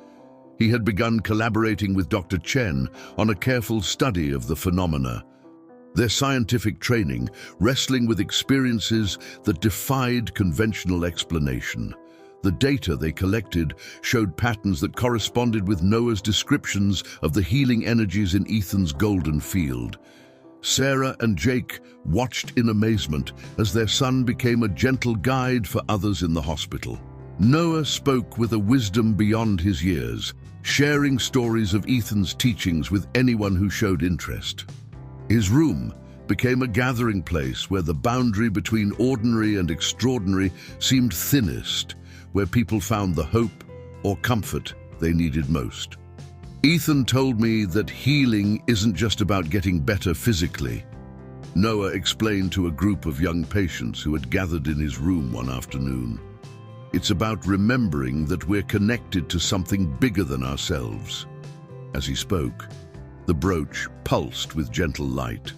He had begun collaborating with Dr. Chen on a careful study of the phenomena, their scientific training wrestling with experiences that defied conventional explanation. The data they collected showed patterns that corresponded with Noah's descriptions of the healing energies in Ethan's golden field. Sarah and Jake watched in amazement as their son became a gentle guide for others in the hospital. Noah spoke with a wisdom beyond his years, sharing stories of Ethan's teachings with anyone who showed interest. His room became a gathering place where the boundary between ordinary and extraordinary seemed thinnest, where people found the hope or comfort they needed most. "Ethan told me that healing isn't just about getting better physically," Noah explained to a group of young patients who had gathered in his room one afternoon. "It's about remembering that we're connected to something bigger than ourselves." As he spoke, the brooch pulsed with gentle light,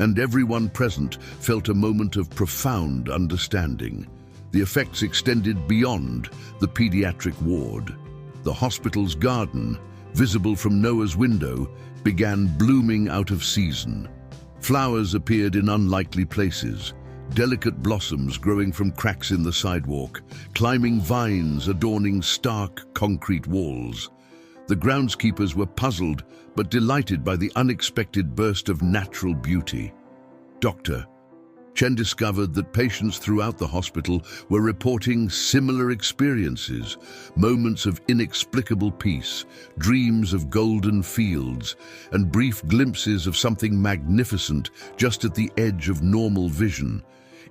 and everyone present felt a moment of profound understanding. The effects extended beyond the pediatric ward. The hospital's garden, visible from Noah's window, began blooming out of season. Flowers appeared in unlikely places, delicate blossoms growing from cracks in the sidewalk, climbing vines adorning stark concrete walls. The groundskeepers were puzzled but delighted by the unexpected burst of natural beauty. Dr. Chen discovered that patients throughout the hospital were reporting similar experiences, moments of inexplicable peace, dreams of golden fields, and brief glimpses of something magnificent just at the edge of normal vision.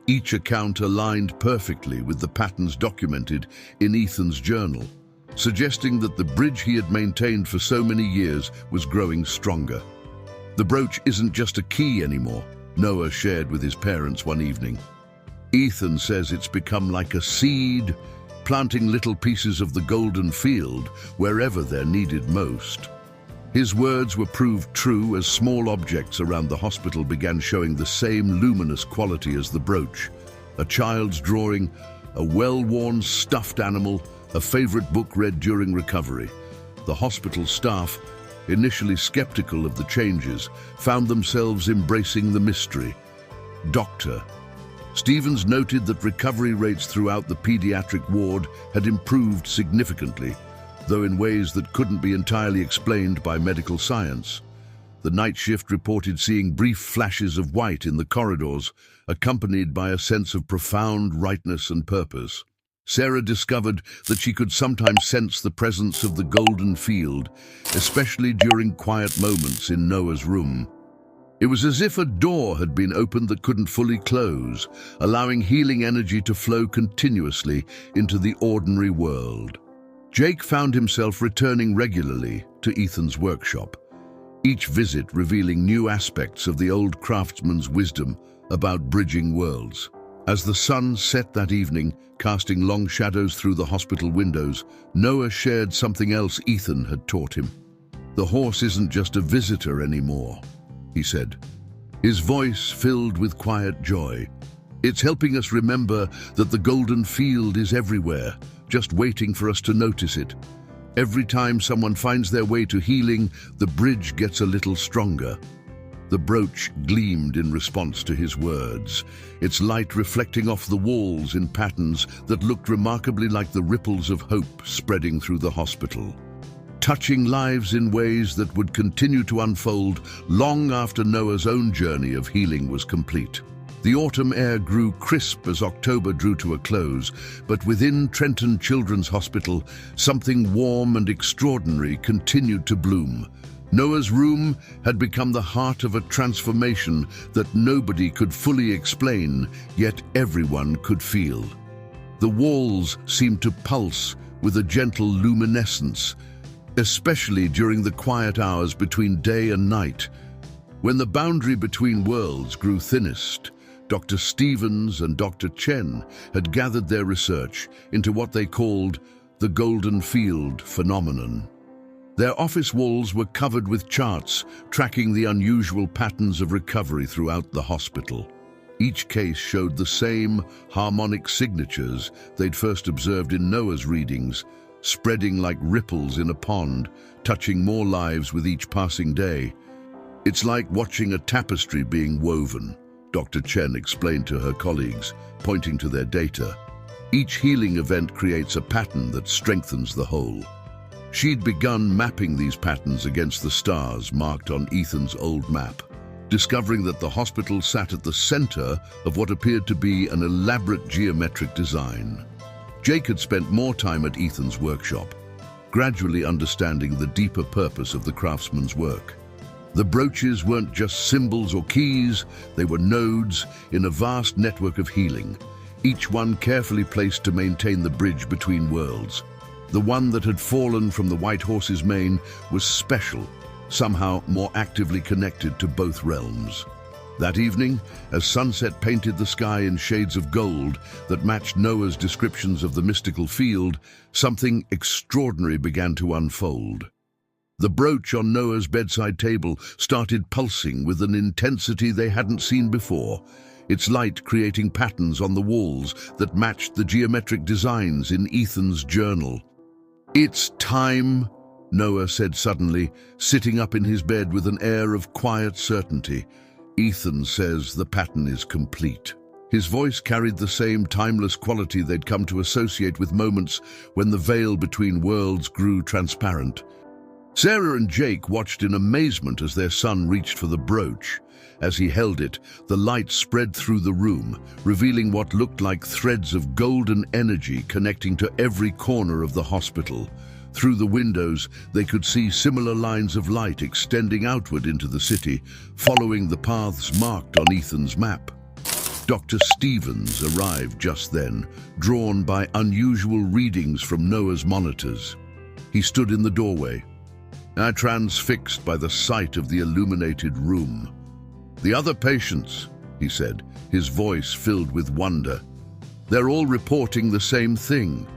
Each account aligned perfectly with the patterns documented in Ethan's journal, suggesting that the bridge he had maintained for so many years was growing stronger. The brooch isn't just a key anymore, Noah shared with his parents one evening. Ethan says it's become like a seed, planting little pieces of the golden field wherever they're needed most. His words were proved true as small objects around the hospital began showing the same luminous quality as the brooch. A child's drawing, a well-worn stuffed animal, a favorite book read during recovery. The hospital staff, initially skeptical of the changes, found themselves embracing the mystery. Dr. Stevens noted that recovery rates throughout the pediatric ward had improved significantly, though in ways that couldn't be entirely explained by medical science. The night shift reported seeing brief flashes of white in the corridors, accompanied by a sense of profound rightness and purpose. Sarah discovered that she could sometimes sense the presence of the golden field, especially during quiet moments in Noah's room. It was as if a door had been opened that couldn't fully close, allowing healing energy to flow continuously into the ordinary world. Jake found himself returning regularly to Ethan's workshop, each visit revealing new aspects of the old craftsman's wisdom about bridging worlds. As the sun set that evening, casting long shadows through the hospital windows, Noah shared something else Ethan had taught him. "The horse isn't just a visitor anymore," he said, his voice filled with quiet joy. "It's helping us remember that the golden field is everywhere, just waiting for us to notice it. Every time someone finds their way to healing, the bridge gets a little stronger." The brooch gleamed in response to his words, its light reflecting off the walls in patterns that looked remarkably like the ripples of hope spreading through the hospital, touching lives in ways that would continue to unfold long after Noah's own journey of healing was complete. The autumn air grew crisp as October drew to a close, but within Trenton Children's Hospital, something warm and extraordinary continued to bloom. Noah's room had become the heart of a transformation that nobody could fully explain, yet everyone could feel. The walls seemed to pulse with a gentle luminescence, especially during the quiet hours between day and night. When the boundary between worlds grew thinnest, Dr. Stevens and Dr. Chen had gathered their research into what they called the Golden Field phenomenon. Their office walls were covered with charts tracking the unusual patterns of recovery throughout the hospital. Each case showed the same harmonic signatures they'd first observed in Noah's readings, spreading like ripples in a pond, touching more lives with each passing day. "It's like watching a tapestry being woven," Dr. Chen explained to her colleagues, pointing to their data. "Each healing event creates a pattern that strengthens the whole." She'd begun mapping these patterns against the stars marked on Ethan's old map, discovering that the hospital sat at the center of what appeared to be an elaborate geometric design. Jake had spent more time at Ethan's workshop, gradually understanding the deeper purpose of the craftsman's work. The brooches weren't just symbols or keys, they were nodes in a vast network of healing, each one carefully placed to maintain the bridge between worlds. The one that had fallen from the white horse's mane was special, somehow more actively connected to both realms. That evening, as sunset painted the sky in shades of gold that matched Noah's descriptions of the mystical field, something extraordinary began to unfold. The brooch on Noah's bedside table started pulsing with an intensity they hadn't seen before, its light creating patterns on the walls that matched the geometric designs in Ethan's journal. "It's time," Noah said suddenly, sitting up in his bed with an air of quiet certainty. "Ethan says the pattern is complete." His voice carried the same timeless quality they'd come to associate with moments when the veil between worlds grew transparent. Sarah and Jake watched in amazement as their son reached for the brooch. As he held it, the light spread through the room, revealing what looked like threads of golden energy connecting to every corner of the hospital. Through the windows, they could see similar lines of light extending outward into the city, following the paths marked on Ethan's map. Dr. Stevens arrived just then, drawn by unusual readings from Noah's monitors. He stood in the doorway, transfixed by the sight of the illuminated room. "The other patients," he said, his voice filled with wonder. "They're all reporting the same thing,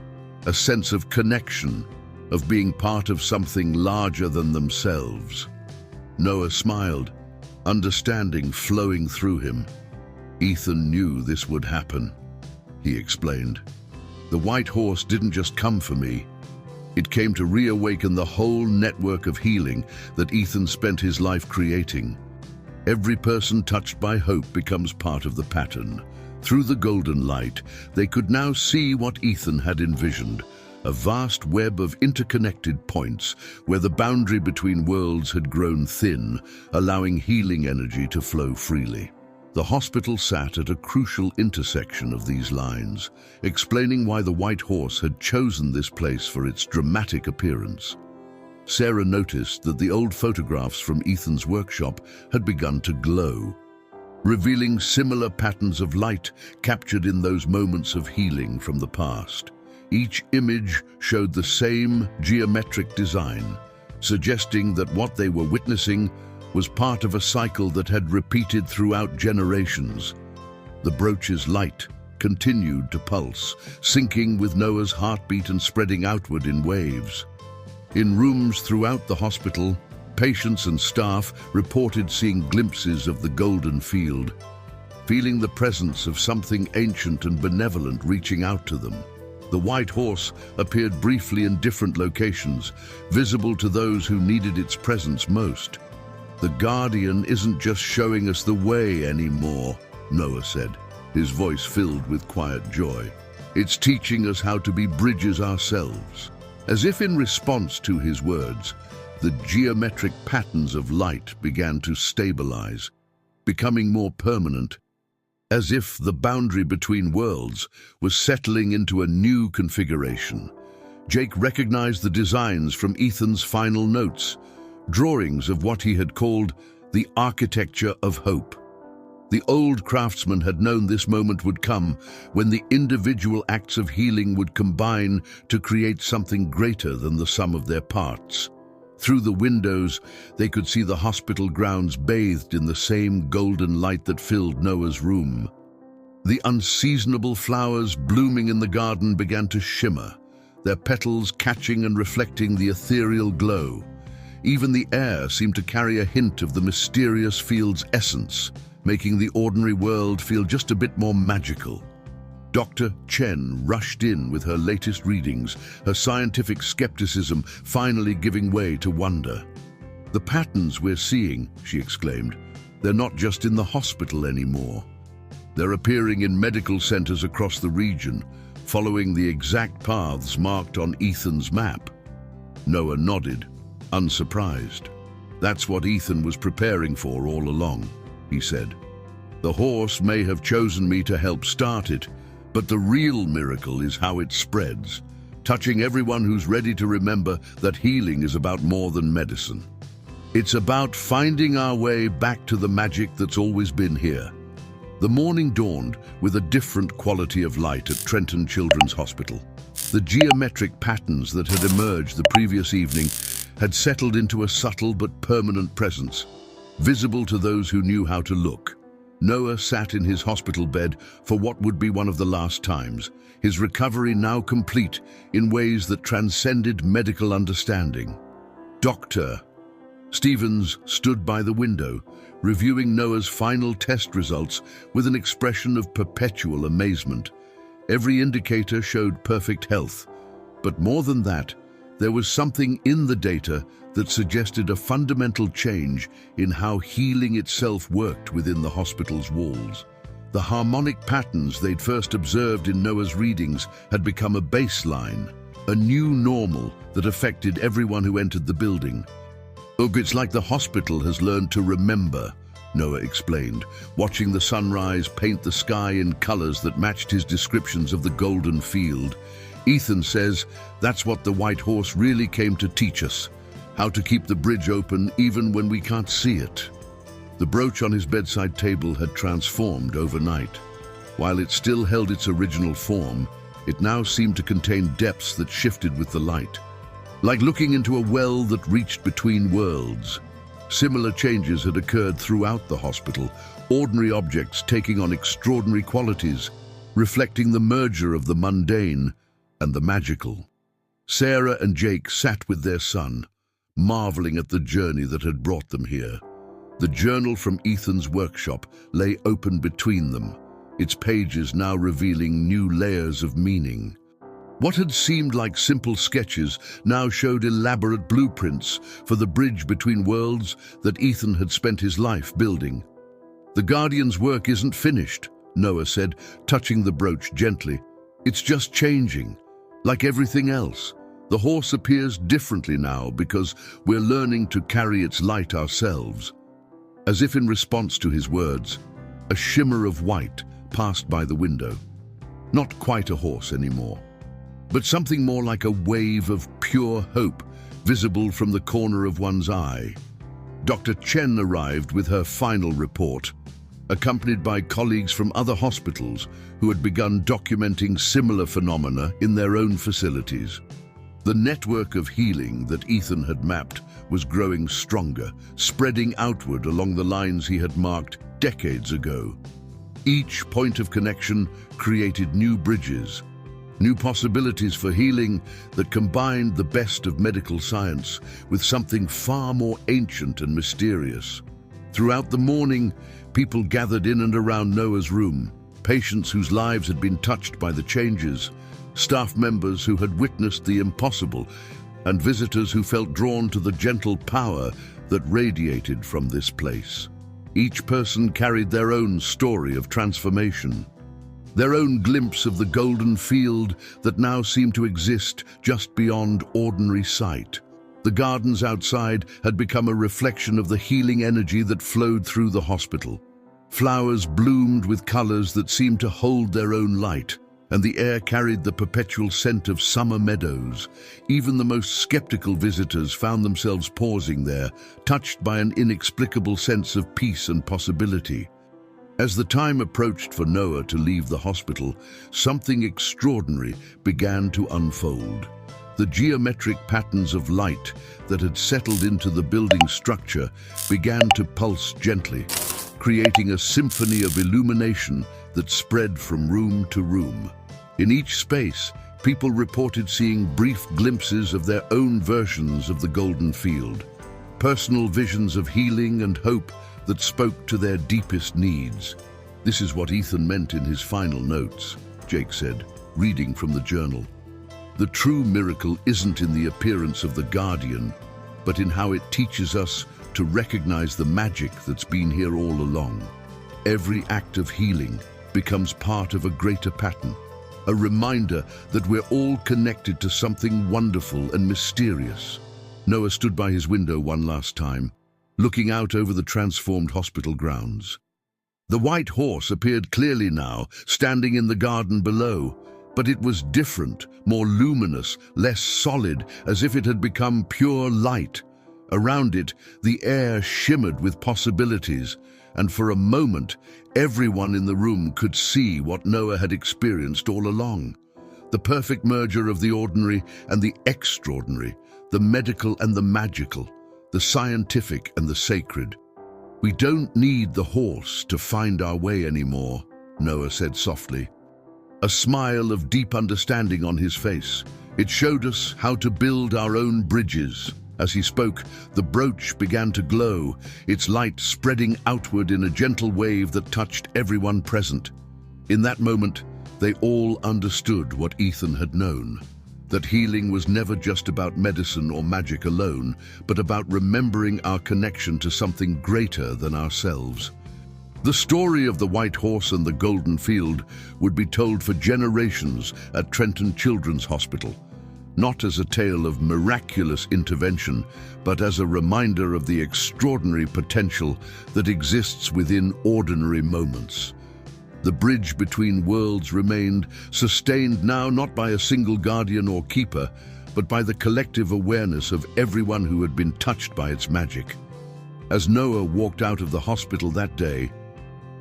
a sense of connection, of being part of something larger than themselves." Noah smiled, understanding flowing through him. "Ethan knew this would happen," he explained. "The white horse didn't just come for me. It came to reawaken the whole network of healing that Ethan spent his life creating. Every person touched by hope becomes part of the pattern. Through the golden light, they could now see what Ethan had envisioned, a vast web of interconnected points where the boundary between worlds had grown thin, allowing healing energy to flow freely. The hospital sat at a crucial intersection of these lines, explaining why the white horse had chosen this place for its dramatic appearance. Sarah noticed that the old photographs from Ethan's workshop had begun to glow, revealing similar patterns of light captured in those moments of healing from the past. Each image showed the same geometric design, suggesting that what they were witnessing was part of a cycle that had repeated throughout generations. The brooch's light continued to pulse, syncing with Noah's heartbeat and spreading outward in waves. In rooms throughout the hospital, patients and staff reported seeing glimpses of the golden field, feeling the presence of something ancient and benevolent reaching out to them. The white horse appeared briefly in different locations, visible to those who needed its presence most. "The Guardian isn't just showing us the way anymore," Noah said, his voice filled with quiet joy. "It's teaching us how to be bridges ourselves." As if in response to his words, the geometric patterns of light began to stabilize, becoming more permanent, as if the boundary between worlds was settling into a new configuration. Jake recognized the designs from Ethan's final notes, drawings of what he had called the architecture of hope. The old craftsman had known this moment would come, when the individual acts of healing would combine to create something greater than the sum of their parts. Through the windows, they could see the hospital grounds bathed in the same golden light that filled Noah's room. The unseasonable flowers blooming in the garden began to shimmer, their petals catching and reflecting the ethereal glow. Even the air seemed to carry a hint of the mysterious field's essence, making the ordinary world feel just a bit more magical. Dr. Chen rushed in with her latest readings, her scientific skepticism finally giving way to wonder. "The patterns we're seeing," she exclaimed, "they're not just in the hospital anymore. They're appearing in medical centers across the region, following the exact paths marked on Ethan's map." Noah nodded, unsurprised. "That's what Ethan was preparing for all along," he said. "The horse may have chosen me to help start it, but the real miracle is how it spreads, touching everyone who's ready to remember that healing is about more than medicine. It's about finding our way back to the magic that's always been here." The morning dawned with a different quality of light at Trenton Children's Hospital. The geometric patterns that had emerged the previous evening had settled into a subtle but permanent presence, visible to those who knew how to look. Noah sat in his hospital bed for what would be one of the last times, his recovery now complete in ways that transcended medical understanding. Doctor. Stevens stood by the window, reviewing Noah's final test results with an expression of perpetual amazement. Every indicator showed perfect health, but more than that, there was something in the data that suggested a fundamental change in how healing itself worked within the hospital's walls. The harmonic patterns they'd first observed in Noah's readings had become a baseline, a new normal that affected everyone who entered the building. "Oh, it's like the hospital has learned to remember," Noah explained, watching the sunrise paint the sky in colors that matched his descriptions of the golden field. "Ethan says that's what the White Horse really came to teach us, how to keep the bridge open even when we can't see it." The brooch on his bedside table had transformed overnight. While it still held its original form, it now seemed to contain depths that shifted with the light. Like looking into a well that reached between worlds. Similar changes had occurred throughout the hospital, ordinary objects taking on extraordinary qualities, reflecting the merger of the mundane and the magical. Sarah and Jake sat with their son, marveling at the journey that had brought them here. The journal from Ethan's workshop lay open between them, its pages now revealing new layers of meaning. What had seemed like simple sketches now showed elaborate blueprints for the bridge between worlds that Ethan had spent his life building. "The Guardian's work isn't finished," Noah said, touching the brooch gently. "It's just changing, like everything else. The horse appears differently now because we're learning to carry its light ourselves." As if in response to his words, a shimmer of white passed by the window. Not quite a horse anymore, but something more like a wave of pure hope visible from the corner of one's eye. Dr. Chen arrived with her final report, accompanied by colleagues from other hospitals who had begun documenting similar phenomena in their own facilities. The network of healing that Ethan had mapped was growing stronger, spreading outward along the lines he had marked decades ago. Each point of connection created new bridges, new possibilities for healing that combined the best of medical science with something far more ancient and mysterious. Throughout the morning, people gathered in and around Noah's room, patients whose lives had been touched by the changes, staff members who had witnessed the impossible, and visitors who felt drawn to the gentle power that radiated from this place. Each person carried their own story of transformation, their own glimpse of the golden field that now seemed to exist just beyond ordinary sight. The gardens outside had become a reflection of the healing energy that flowed through the hospital. Flowers bloomed with colors that seemed to hold their own light, and the air carried the perpetual scent of summer meadows. Even the most skeptical visitors found themselves pausing there, touched by an inexplicable sense of peace and possibility. As the time approached for Noah to leave the hospital, something extraordinary began to unfold. The geometric patterns of light that had settled into the building structure began to pulse gently, creating a symphony of illumination that spread from room to room. In each space, people reported seeing brief glimpses of their own versions of the golden field, personal visions of healing and hope that spoke to their deepest needs. "This is what Ethan meant in his final notes," Jake said, reading from the journal. "The true miracle isn't in the appearance of the Guardian, but in how it teaches us to recognize the magic that's been here all along. Every act of healing becomes part of a greater pattern, a reminder that we're all connected to something wonderful and mysterious." Noah stood by his window one last time, looking out over the transformed hospital grounds. The White Horse appeared clearly now, standing in the garden below, but it was different, more luminous, less solid, as if it had become pure light. Around it, the air shimmered with possibilities, and for a moment, everyone in the room could see what Noah had experienced all along. The perfect merger of the ordinary and the extraordinary, the medical and the magical, the scientific and the sacred. "We don't need the horse to find our way anymore," Noah said softly, a smile of deep understanding on his face. "It showed us how to build our own bridges." As he spoke, the brooch began to glow, its light spreading outward in a gentle wave that touched everyone present. In that moment, they all understood what Ethan had known, that healing was never just about medicine or magic alone, but about remembering our connection to something greater than ourselves. The story of the White Horse and the Golden Field would be told for generations at Trenton Children's Hospital, not as a tale of miraculous intervention, but as a reminder of the extraordinary potential that exists within ordinary moments. The bridge between worlds remained, sustained now not by a single guardian or keeper, but by the collective awareness of everyone who had been touched by its magic. As Noah walked out of the hospital that day,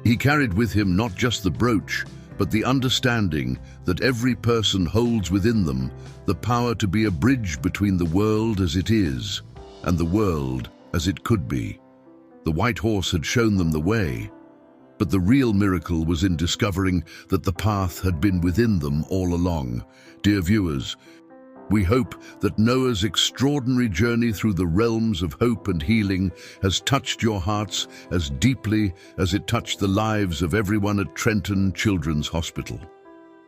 he carried with him not just the brooch, but the understanding that every person holds within them the power to be a bridge between the world as it is and the world as it could be. The White Horse had shown them the way, but the real miracle was in discovering that the path had been within them all along. Dear viewers, we hope that Noah's extraordinary journey through the realms of hope and healing has touched your hearts as deeply as it touched the lives of everyone at Trenton Children's Hospital.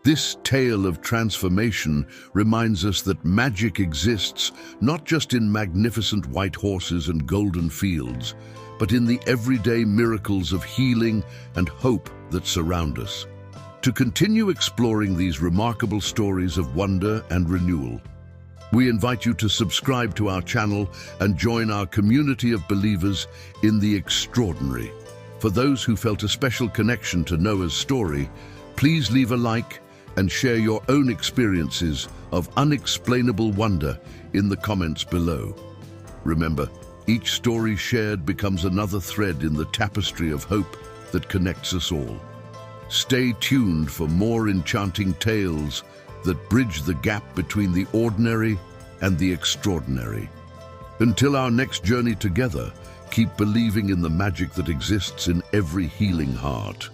This tale of transformation reminds us that magic exists not just in magnificent white horses and golden fields, but in the everyday miracles of healing and hope that surround us. To continue exploring these remarkable stories of wonder and renewal, we invite you to subscribe to our channel and join our community of believers in the extraordinary. For those who felt a special connection to Noah's story, please leave a like and share your own experiences of unexplainable wonder in the comments below. Remember, each story shared becomes another thread in the tapestry of hope that connects us all. Stay tuned for more enchanting tales that bridge the gap between the ordinary and the extraordinary. Until our next journey together, keep believing in the magic that exists in every healing heart.